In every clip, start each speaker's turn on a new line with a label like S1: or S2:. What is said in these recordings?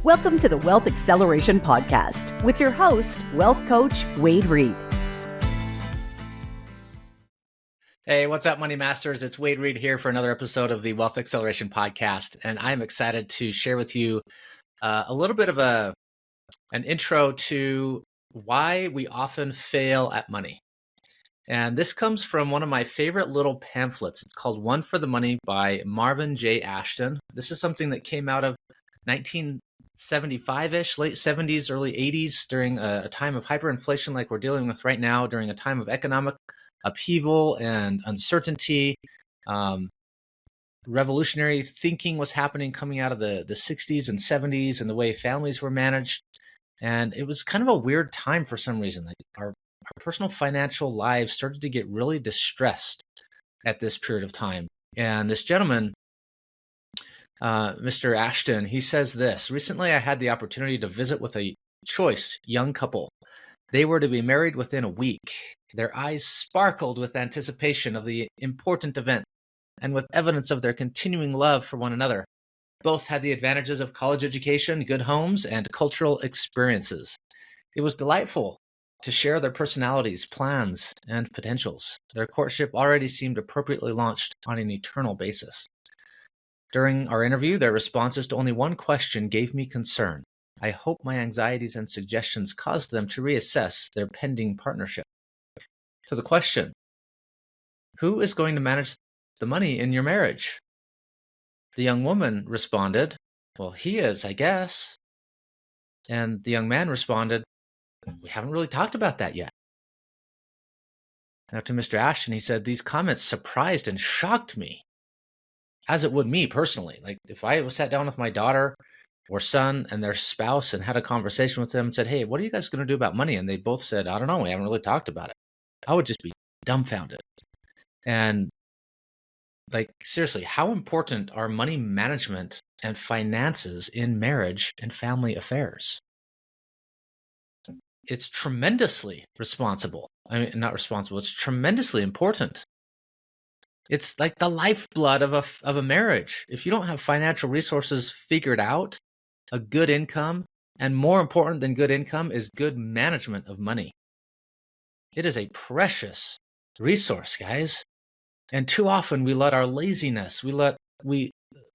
S1: Welcome to the Wealth Acceleration Podcast with your host, wealth coach Wade Reed.
S2: Hey, what's up, Money Masters? It's Wade Reed here for another episode of the Wealth Acceleration Podcast, and I'm excited to share with you a little bit of an intro to why we often fail at money. And this comes from one of my favorite little pamphlets. It's called One for the Money by Marvin J. Ashton. This is something that came out of 1975-ish, late 70s, early 80s, during a time of hyperinflation like we're dealing with right now, during a time of economic upheaval and uncertainty. Revolutionary thinking was happening coming out of the 60s and 70s and the way families were managed. And it was kind of a weird time for some reason. Like our personal financial lives started to get really distressed at this period of time. And this gentleman, Mr. Ashton, he says this: recently I had the opportunity to visit with a choice young couple. They were to be married within a week. Their eyes sparkled with anticipation of the important event and with evidence of their continuing love for one another. Both had the advantages of college education, good homes, and cultural experiences. It was delightful to share their personalities, plans, and potentials. Their courtship already seemed appropriately launched on an eternal basis. During our interview, their responses to only one question gave me concern. I hope my anxieties and suggestions caused them to reassess their pending partnership. To the question, who is going to manage the money in your marriage? The young woman responded, well, he is, I guess. And the young man responded, we haven't really talked about that yet. Now to Mr. Ashton, he said, these comments surprised and shocked me, as it would me personally. Like if I sat down with my daughter or son and their spouse and had a conversation with them and said, hey, what are you guys going to do about money? And they both said, I don't know, we haven't really talked about it. I would just be dumbfounded. And like, seriously, how important are money management and finances in marriage and family affairs? It's tremendously responsible. I mean, not responsible, it's tremendously important. It's like the lifeblood of a marriage. If you don't have financial resources figured out, a good income, and more important than good income is good management of money. It is a precious resource, guys. And too often we let our laziness,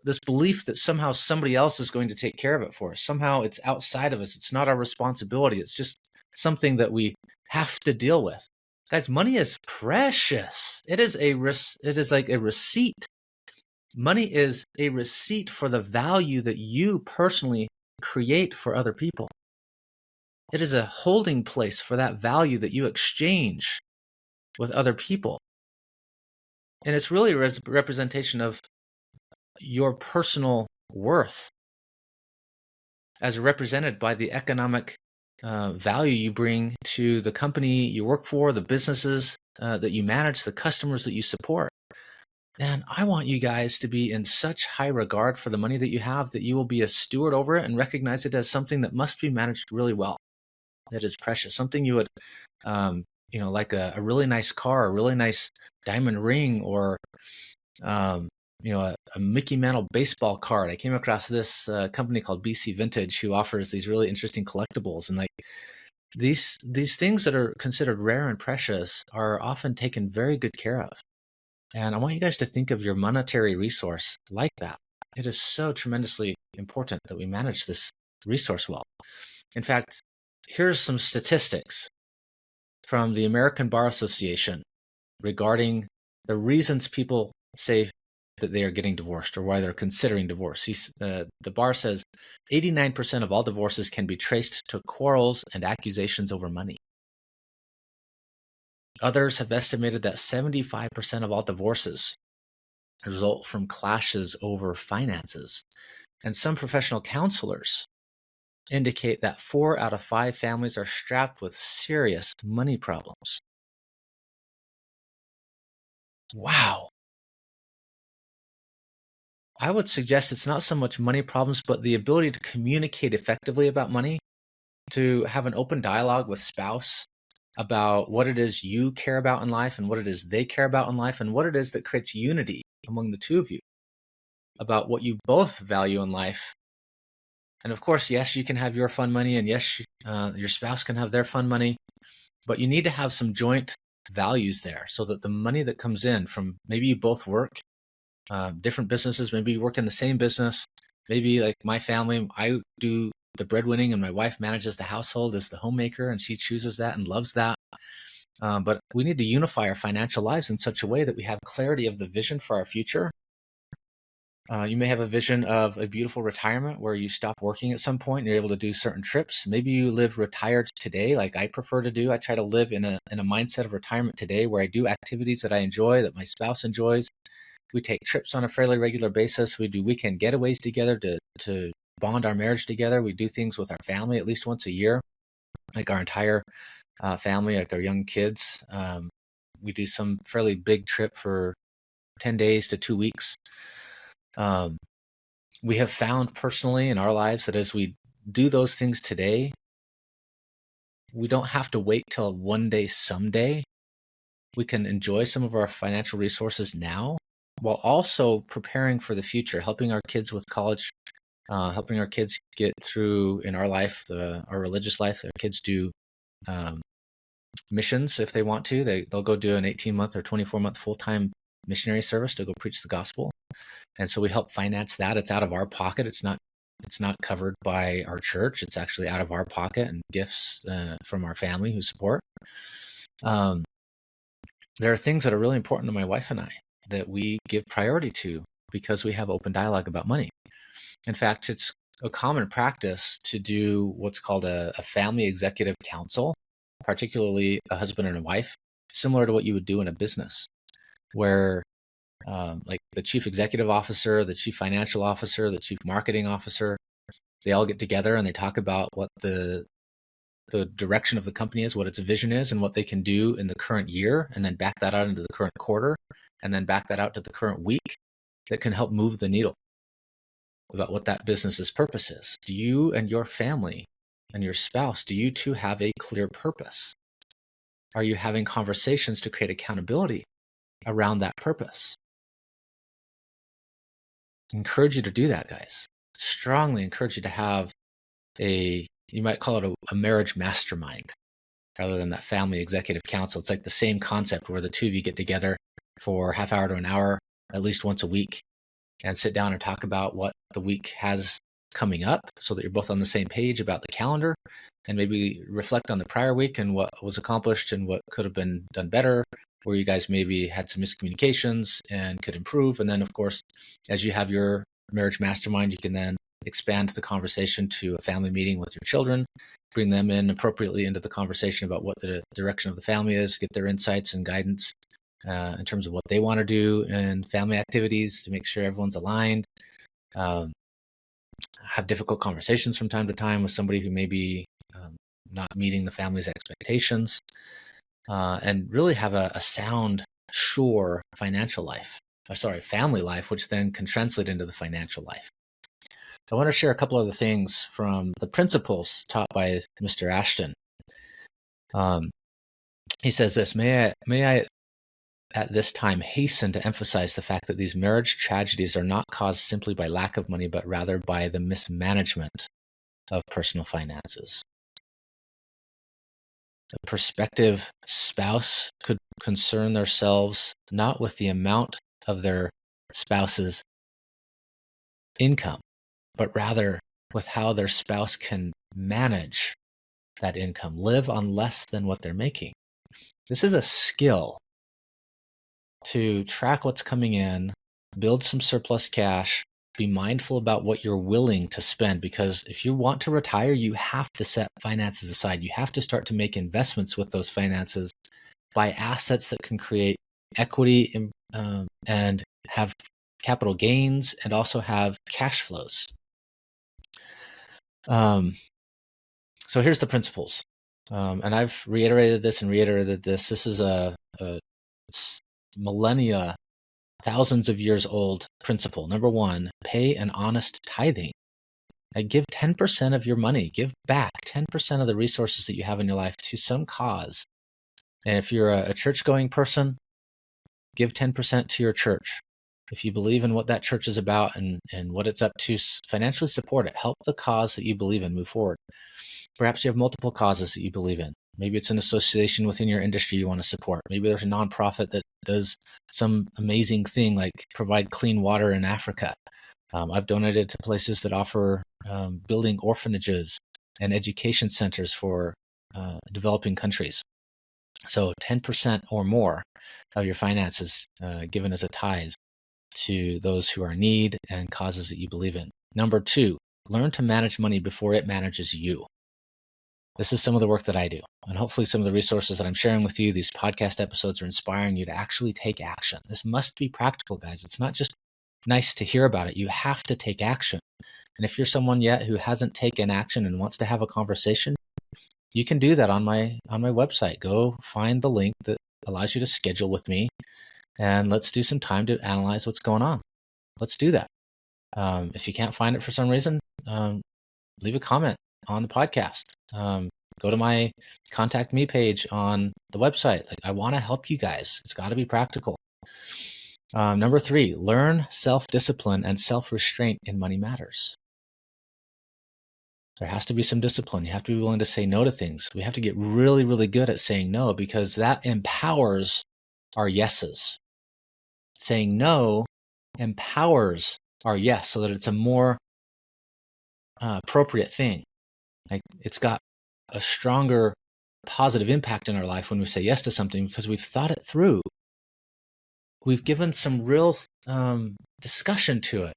S2: this belief that somehow somebody else is going to take care of it for us. Somehow it's outside of us. It's not our responsibility. It's just something that we have to deal with. Guys, money is precious. It is like a receipt. Money is a receipt for the value that you personally create for other people. It is a holding place for that value that you exchange with other people. And it's really a representation of your personal worth as represented by the economic value you bring to the company you work for, the businesses that you manage, the customers that you support. And I want you guys to be in such high regard for the money that you have that you will be a steward over it and recognize it as something that must be managed really well. That is precious. Something you would, like a really nice car, a really nice diamond ring, or, a Mickey Mantle baseball card. I came across this company called BC Vintage who offers these really interesting collectibles. And like these things that are considered rare and precious are often taken very good care of. And I want you guys to think of your monetary resource like that. It is so tremendously important that we manage this resource well. In fact, here's some statistics from the American Bar Association regarding the reasons people say that they are getting divorced or why they're considering divorce. The bar says 89% of all divorces can be traced to quarrels and accusations over money. Others have estimated that 75% of all divorces result from clashes over finances. And some professional counselors indicate that 4 out of 5 families are strapped with serious money problems. Wow. I would suggest it's not so much money problems, but the ability to communicate effectively about money, to have an open dialogue with spouse about what it is you care about in life and what it is they care about in life and what it is that creates unity among the two of you about what you both value in life And of course, yes, you can have your fun money, and yes, your spouse can have their fun money, but you need to have some joint values there so that the money that comes in from, maybe you both work different businesses, maybe you work in the same business, maybe like my family, I do the breadwinning and my wife manages the household as the homemaker, and she chooses that and loves that. But we need to unify our financial lives in such a way that we have clarity of the vision for our future. You may have a vision of a beautiful retirement where you stop working at some point and you're able to do certain trips. Maybe you live retired today, like I prefer to do. I try to live in a mindset of retirement today where I do activities that I enjoy, that my spouse enjoys. We take trips on a fairly regular basis. We do weekend getaways together to bond our marriage together. We do things with our family at least once a year, like our entire family, like our young kids. We do some fairly big trip for 10 days to 2 weeks. We have found personally in our lives that as we do those things today, we don't have to wait till one day someday. We can enjoy some of our financial resources now while also preparing for the future, helping our kids with college, helping our kids get through in our life, our religious life. Our kids do missions if they want to. They'll go do an 18-month or 24-month full-time missionary service to go preach the gospel. And so we help finance that. It's out of our pocket. It's not covered by our church. It's actually out of our pocket and gifts from our family who support. There are things that are really important to my wife and I that we give priority to because we have open dialogue about money. In fact, it's a common practice to do what's called a family executive council, particularly a husband and a wife, similar to what you would do in a business, where like the chief executive officer, the chief financial officer, the chief marketing officer, they all get together and they talk about what the direction of the company is, what its vision is, and what they can do in the current year, and then back that out into the current quarter, and then back that out to the current week that can help move the needle about what that business's purpose is. Do you and your family and your spouse, do you two have a clear purpose? Are you having conversations to create accountability around that purpose? I encourage you to do that, guys. Strongly encourage you to have you might call it a marriage mastermind rather than that family executive council. It's like the same concept where the two of you get together for half hour to an hour, at least once a week, and sit down and talk about what the week has coming up so that you're both on the same page about the calendar, and maybe reflect on the prior week and what was accomplished and what could have been done better, where you guys maybe had some miscommunications and could improve. And then, of course, as you have your marriage mastermind, you can then expand the conversation to a family meeting with your children, bring them in appropriately into the conversation about what the direction of the family is, get their insights and guidance in terms of what they want to do and family activities to make sure everyone's aligned. Have difficult conversations from time to time with somebody who may be not meeting the family's expectations, and really have a sound, sure family life, which then can translate into the financial life. I want to share a couple other things from the principles taught by Mr. Ashton. He says this, may I at this time hasten to emphasize the fact that these marriage tragedies are not caused simply by lack of money, but rather by the mismanagement of personal finances. A prospective spouse could concern themselves not with the amount of their spouse's income, but rather with how their spouse can manage that income, live on less than what they're making. This is a skill to track what's coming in, build some surplus cash, be mindful about what you're willing to spend, because if you want to retire, you have to set finances aside. You have to start to make investments with those finances, buy assets that can create equity and have capital gains and also have cash flows. So here's the principles. And I've reiterated this. This is a millennia, thousands of years old principle. Number one, pay an honest tithing. Give 10% of your money, give back 10% of the resources that you have in your life to some cause. And if you're a church-going person, give 10% to your church. If you believe in what that church is about and what it's up to, financially support it. Help the cause that you believe in move forward. Perhaps you have multiple causes that you believe in. Maybe it's an association within your industry you want to support. Maybe there's a nonprofit that does some amazing thing like provide clean water in Africa. I've donated to places that offer building orphanages and education centers for developing countries. So 10% or more of your finances given as a tithe to those who are in need and causes that you believe in. Number 2, learn to manage money before it manages you. This is some of the work that I do. And hopefully some of the resources that I'm sharing with you, these podcast episodes, are inspiring you to actually take action. This must be practical, guys. It's not just nice to hear about it. You have to take action. And if you're someone yet who hasn't taken action and wants to have a conversation, you can do that on my website. Go find the link that allows you to schedule with me, and let's do some time to analyze what's going on. Let's do that. If you can't find it for some reason, leave a comment on the podcast. Go to my contact me page on the website. Like, I want to help you guys. It's got to be practical. Number 3, learn self-discipline and self-restraint in money matters. There has to be some discipline. You have to be willing to say no to things. We have to get really, really good at saying no, because that empowers our yeses. Saying no empowers our yes so that it's a more appropriate thing. Like, it's got a stronger positive impact in our life when we say yes to something because we've thought it through. We've given some real discussion to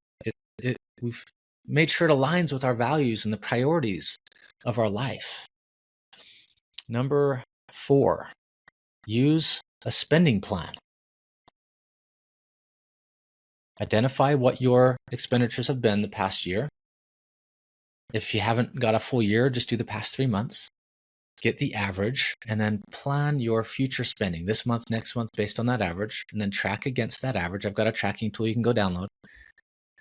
S2: it. We've made sure it aligns with our values and the priorities of our life. Number 4, use a spending plan. Identify what your expenditures have been the past year. If you haven't got a full year, just do the past 3 months. Get the average, and then plan your future spending this month, next month, based on that average, and then track against that average. I've got a tracking tool you can go download,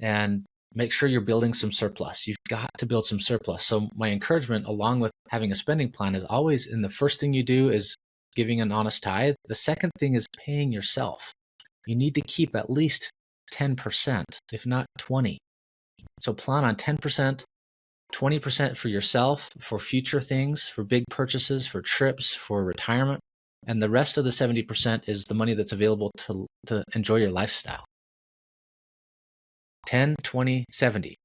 S2: and make sure you're building some surplus. You've got to build some surplus. So my encouragement, along with having a spending plan, is always, in the first thing you do is giving an honest tithe. The second thing is paying yourself. You need to keep at least 10%, if not 20. So plan on 10%, 20% for yourself, for future things, for big purchases, for trips, for retirement. And the rest of the 70% is the money that's available to enjoy your lifestyle. 10, 20, 70.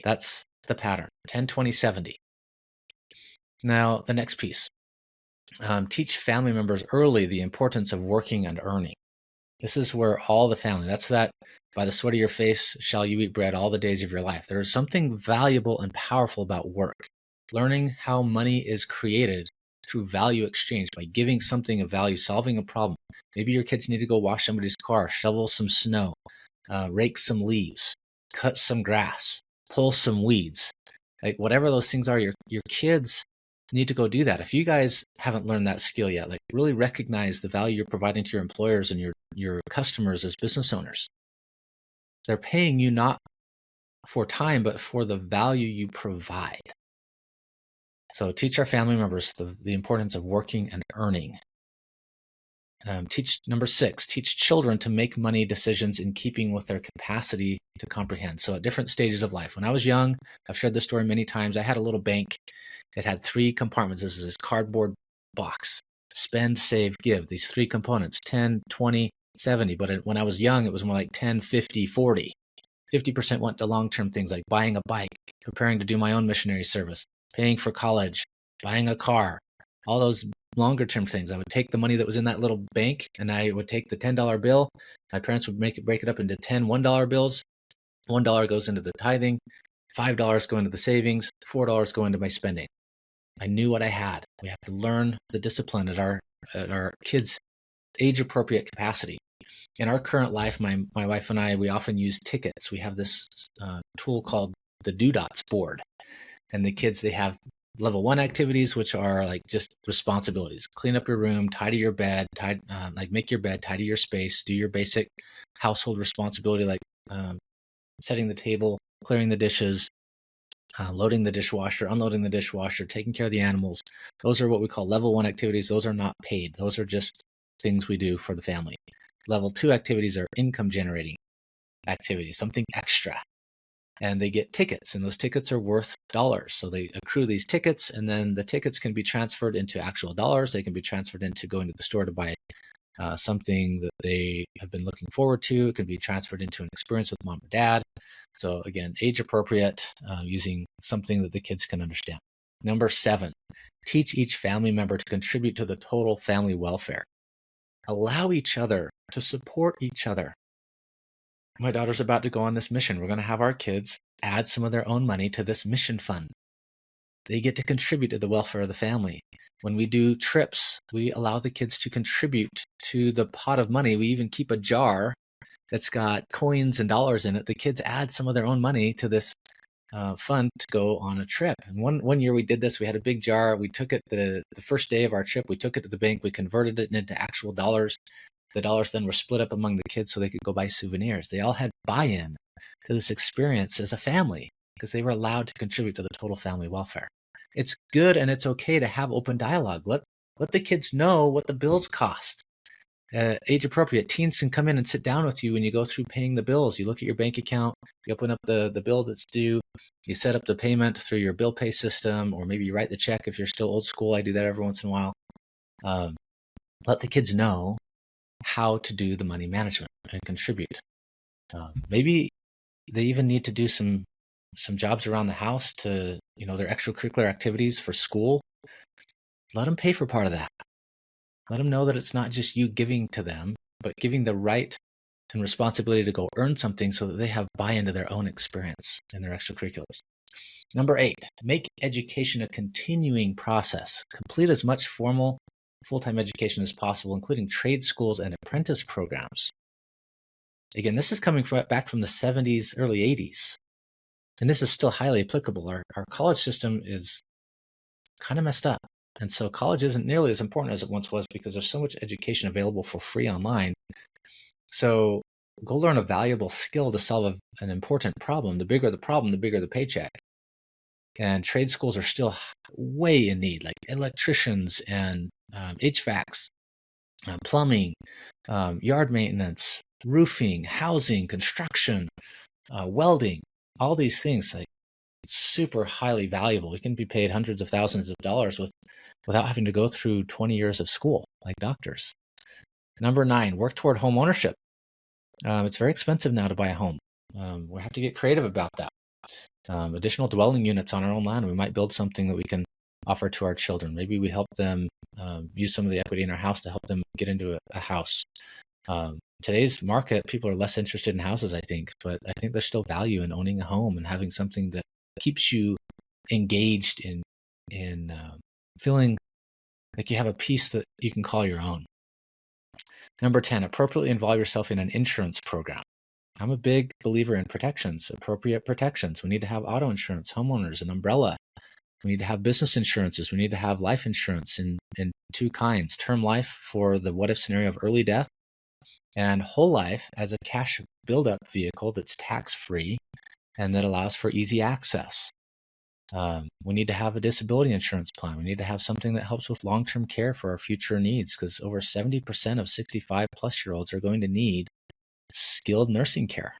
S2: That's the pattern. 10, 20, 70. Now, the next piece. Teach family members early the importance of working and earning. This is where all the family, that's that, by the sweat of your face shall you eat bread all the days of your life. There is something valuable and powerful about work. Learning how money is created through value exchange, by giving something of value, solving a problem. Maybe your kids need to go wash somebody's car, shovel some snow, rake some leaves, cut some grass, pull some weeds. Like, whatever those things are, your kids need to go do that. If you guys haven't learned that skill yet, like, really recognize the value you're providing to your employers and your customers as business owners. They're paying you not for time, but for the value you provide. So teach our family members the importance of working and earning. Number 6, teach children to make money decisions in keeping with their capacity to comprehend. So at different stages of life. When I was young, I've shared this story many times, I had a little bank. It had 3 compartments. This was this cardboard box. Spend, save, give. These 3 components, 10, 20, 70. But when I was young, it was more like 10, 50, 40. 50% went to long-term things like buying a bike, preparing to do my own missionary service, paying for college, buying a car, all those longer-term things. I would take the money that was in that little bank, and I would take the $10 bill. My parents would break it up into 10 $1 bills. $1 goes into the tithing, $5 go into the savings, $4 go into my spending. I knew what I had. We have to learn the discipline at our kids' age-appropriate capacity. In our current life, my wife and I, we often use tickets. We have this tool called the Do Dots board. And the kids, they have level 1 activities, which are like just responsibilities. Clean up your room, tidy your bed, make your bed, tidy your space, do your basic household responsibility like setting the table, clearing the dishes, loading the dishwasher, unloading the dishwasher, taking care of the animals. Those are what we call level 1 activities. Those are not paid. Those are just things we do for the family. Level 2 activities are income generating. activity, something extra. And they get tickets, and those tickets are worth dollars. So they accrue these tickets, and then the tickets can be transferred into actual dollars. They can be transferred into going to the store to buy something that they have been looking forward to. It can be transferred into an experience with mom or dad. So again, age appropriate, using something that the kids can understand. Number 7, teach each family member to contribute to the total family welfare. Allow each other to support each other. My daughter's about to go on this mission. We're going to have our kids add some of their own money to this mission fund. They get to contribute to the welfare of the family. When we do trips, we allow the kids to contribute to the pot of money. We even keep a jar that's got coins and dollars in it. The kids add some of their own money to this fund to go on a trip. And one year we did this. We had a big jar. We took it the first day of our trip. We took it to the bank. We converted it into actual dollars. The dollars then were split up among the kids so they could go buy souvenirs. They all had buy-in to this experience as a family because they were allowed to contribute to the total family welfare. It's good and it's okay to have open dialogue. Let the kids know what the bills cost. Age appropriate. Teens can come in and sit down with you when you go through paying the bills. You look at your bank account, you open up the bill that's due, you set up the payment through your bill pay system, or maybe you write the check if you're still old school. I do that every once in a while. Let the kids know how to do the money management and contribute. Maybe they even need to do some jobs around the house to, their extracurricular activities for school. Let them pay for part of that. Let them know that it's not just you giving to them, but giving the right and responsibility to go earn something so that they have buy-in to their own experience in their extracurriculars. Number 8, make education a continuing process. Complete as much formal full-time education as possible, including trade schools and apprentice programs. Again, this is coming back from the 70s, early 80s. And this is still highly applicable. Our college system is kind of messed up. And so college isn't nearly as important as it once was because there's so much education available for free online. So go learn a valuable skill to solve an important problem. The bigger the problem, the bigger the paycheck. And trade schools are still way in need, like electricians and HVACs, plumbing, yard maintenance, roofing, housing, construction, welding, all these things, like super highly valuable. You can be paid hundreds of thousands of dollars without having to go through 20 years of school, like doctors. Number 9, work toward home ownership. It's very expensive now to buy a home. We have to get creative about that. Additional dwelling units on our own land. We might build something that we can offer to our children. Maybe we help them use some of the equity in our house to help them get into a house. Today's market, people are less interested in houses, I think, but I think there's still value in owning a home and having something that keeps you engaged in feeling like you have a piece that you can call your own. Number 10, appropriately involve yourself in an insurance program. I'm a big believer in protections, appropriate protections. We need to have auto insurance, homeowners, an umbrella. We need to have business insurances. We need to have life insurance in 2 kinds, term life for the what if scenario of early death, and whole life as a cash buildup vehicle that's tax-free and that allows for easy access. We need to have a disability insurance plan. We need to have something that helps with long-term care for our future needs, because over 70% of 65 plus year olds are going to need skilled nursing care.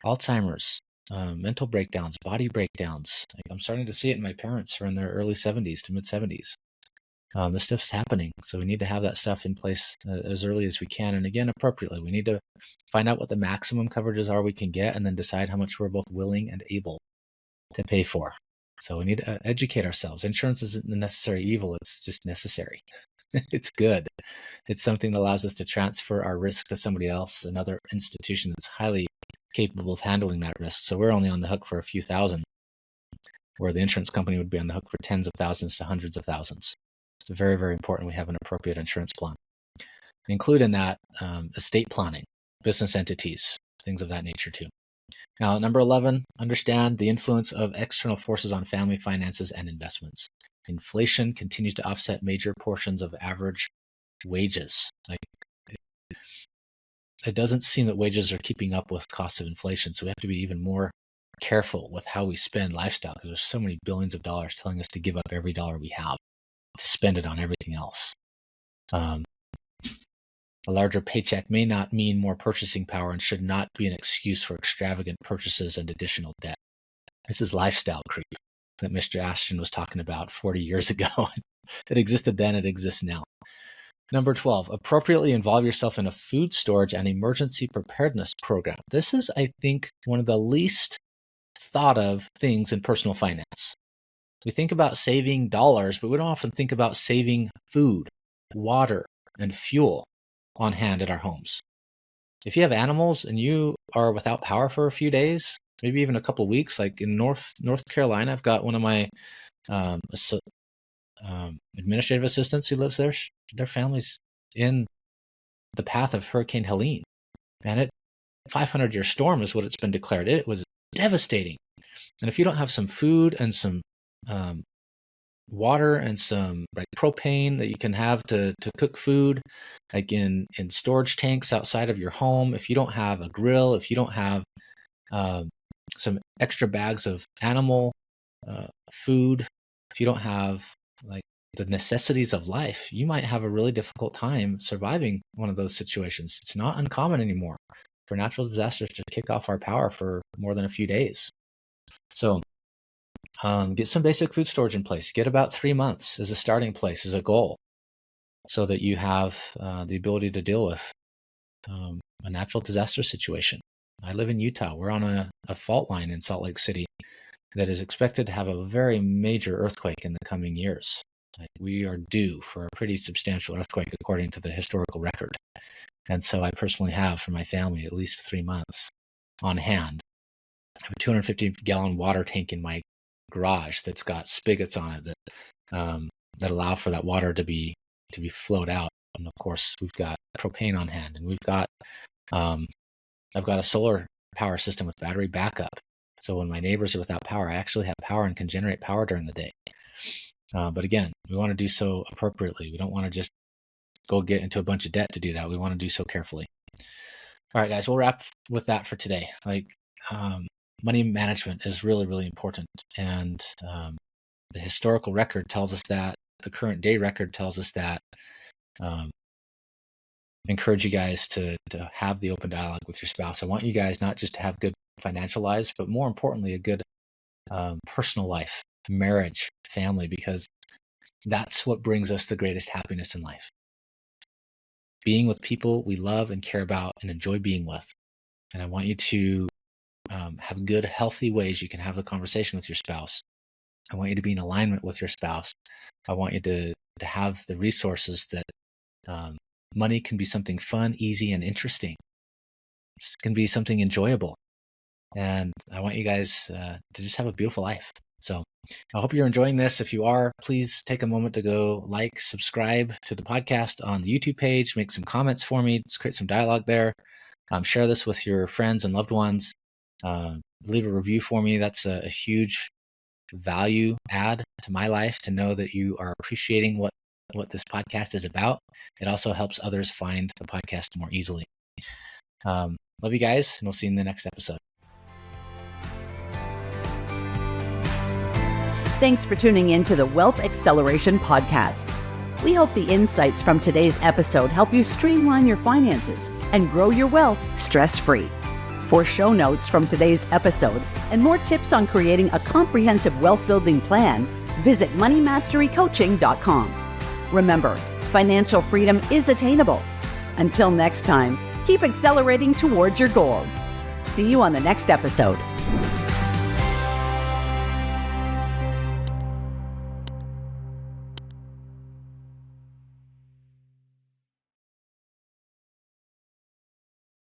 S2: Alzheimer's, mental breakdowns, body breakdowns. I'm starting to see it in my parents who are in their early 70s to mid 70s. This stuff's happening. So we need to have that stuff in place as early as we can. And again, appropriately. We need to find out what the maximum coverages are we can get and then decide how much we're both willing and able to pay for. So we need to educate ourselves. Insurance isn't a necessary evil. It's just necessary. It's good. It's something that allows us to transfer our risk to somebody else, another institution that's highly capable of handling that risk. So we're only on the hook for a few thousand, where the insurance company would be on the hook for tens of thousands to hundreds of thousands. It's very, very important we have an appropriate insurance plan. Include in that estate planning, business entities, things of that nature too. Now, number 11, understand the influence of external forces on family finances and investments. Inflation continues to offset major portions of average wages. It doesn't seem that wages are keeping up with costs of inflation, so we have to be even more careful with how we spend lifestyle, because there's so many billions of dollars telling us to give up every dollar we have to spend it on everything else. A larger paycheck may not mean more purchasing power and should not be an excuse for extravagant purchases and additional debt. This is lifestyle creep that Mr. Ashton was talking about 40 years ago. It existed then, it exists now. Number 12, appropriately involve yourself in a food storage and emergency preparedness program. This is, I think, one of the least thought of things in personal finance. We think about saving dollars, but we don't often think about saving food, water, and fuel on hand at our homes. If you have animals and you are without power for a few days, maybe even a couple of weeks, like in North Carolina, I've got one of my administrative assistants who lives there. Their family's in the path of Hurricane Helene, and it 500-year storm is what it's been declared. It was devastating. And if you don't have some food and some water and some propane that you can have to cook food, like in storage tanks outside of your home, if you don't have a grill, if you don't have some extra bags of animal food, if you don't have like the necessities of life, you might have a really difficult time surviving one of those situations. It's not uncommon anymore for natural disasters to kick off our power for more than a few days. So get some basic food storage in place. Get about 3 months as a starting place, as a goal, so that you have the ability to deal with a natural disaster situation. I live in Utah. We're on a fault line in Salt Lake City that is expected to have a very major earthquake in the coming years. We are due for a pretty substantial earthquake according to the historical record. And so I personally have for my family at least 3 months on hand. I have a 250-gallon water tank in my garage that's got spigots on it that allow for that water to be flowed out. And of course, we've got propane on hand, and we've got I've got a solar power system with battery backup. So when my neighbors are without power, I actually have power and can generate power during the day. But again, we want to do so appropriately. We don't want to just go get into a bunch of debt to do that. We want to do so carefully. All right, guys, we'll wrap with that for today. Money management is really, really important. And the historical record tells us that. The current day record tells us that. Encourage you guys to have the open dialogue with your spouse. I want you guys not just to have good financial lives, but more importantly, a good personal life, marriage, family, because that's what brings us the greatest happiness in life. Being with people we love and care about and enjoy being with. And I want you to have good, healthy ways you can have the conversation with your spouse. I want you to be in alignment with your spouse. I want you to have the resources that money can be something fun, easy, and interesting. It can be something enjoyable. And I want you guys to just have a beautiful life. So I hope you're enjoying this. If you are, please take a moment to go like, subscribe to the podcast on the YouTube page, make some comments for me, just create some dialogue there. Share this with your friends and loved ones. Leave a review for me. That's a huge value add to my life to know that you are appreciating what this podcast is about. It also helps others find the podcast more easily. Love you guys, and we'll see you in the next episode.
S1: Thanks for tuning in to the Wealth Acceleration Podcast. We hope the insights from today's episode help you streamline your finances and grow your wealth stress-free. For show notes from today's episode and more tips on creating a comprehensive wealth-building plan, visit moneymasterycoaching.com. Remember, financial freedom is attainable. Until next time, keep accelerating towards your goals. See you on the next episode.